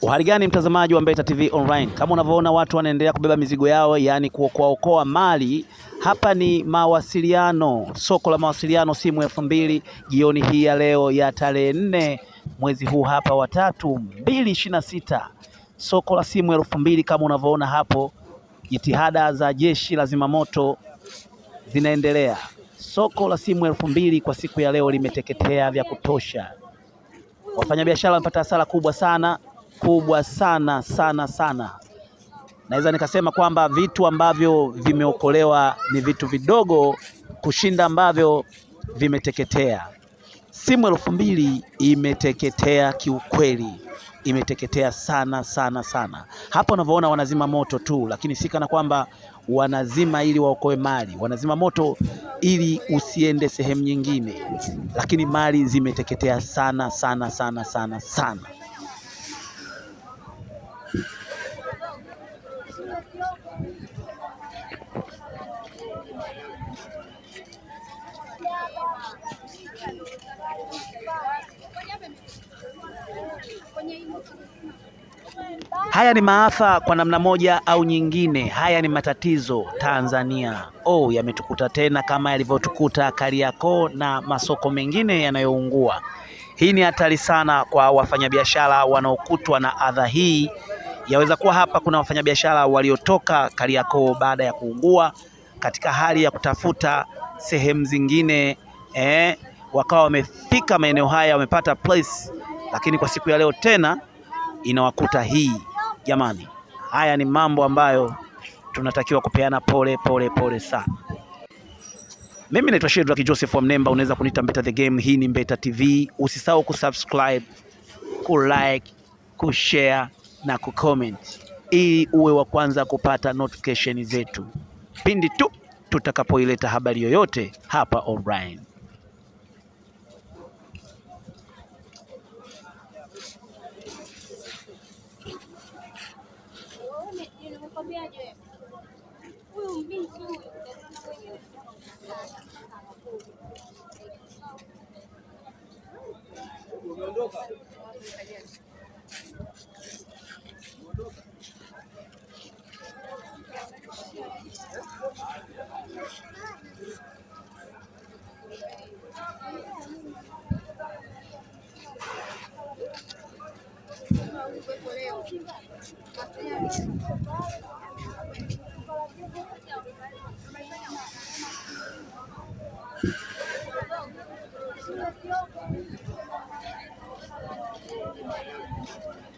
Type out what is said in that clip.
Uhali gani mtazamaji wa Mbeta TV Online? Kama unavyoona watu wanaendelea kubeba mizigo yao, yani kuokoa mali. Hapa ni mawasiliano, soko la mawasiliano simu 2000 jioni hii ya leo ya tarehe 4 mwezi huu hapa wa 3 2026. Soko la simu 2000 kama unavyoona hapo, jitihada za jeshi la zimamoto zinaendelea. Soko la simu 2000 kwa siku ya leo limeteketea vya kutosha. Wafanyabiashara wamepata hasara kubwa sana. Naweza nikasema kwamba vitu ambavyo vimeokolewa ni vitu vidogo kushinda ambavyo vimeteketea. Simu 2000 imeteketea kiukweli, imeteketea sana. Hapo unavyoona wanazima moto tu, lakini si kana kwamba wanazima ili waokoe mali. Wanazima moto ili usiende sehemu nyingine, lakini mali zimeteketea sana. Haya ni maafa kwa namna moja au nyingine. Haya ni matatizo Tanzania. Yametukuta tena kama yalivyotukuta Kariakoo na masoko mengine yanayoungua. Hii ni hatari sana kwa wafanyabiashara wanaokutwa na adha hii. Yaweza kuwa hapa kuna wafanyabiashara waliotoka Kariakoo baada ya kuungua katika hali ya kutafuta sehemu zingine, wakawa wamefika maeneo haya, wamepata place, lakini kwa siku ya leo tena inawakuta hii. Jamani, haya ni mambo ambayo tunatakiwa kupeana pole sana. Mimi naitwa Shedrack Joseph wa Mnemba, unaweza kuniita Mbeta the Game. Hii ni Mbeta TV. Usisahau kusubscribe, kulike, kushare na kucomment ili uwe wa kwanza kupata notification zetu pindi tu tutakapoileta habari yoyote hapa online.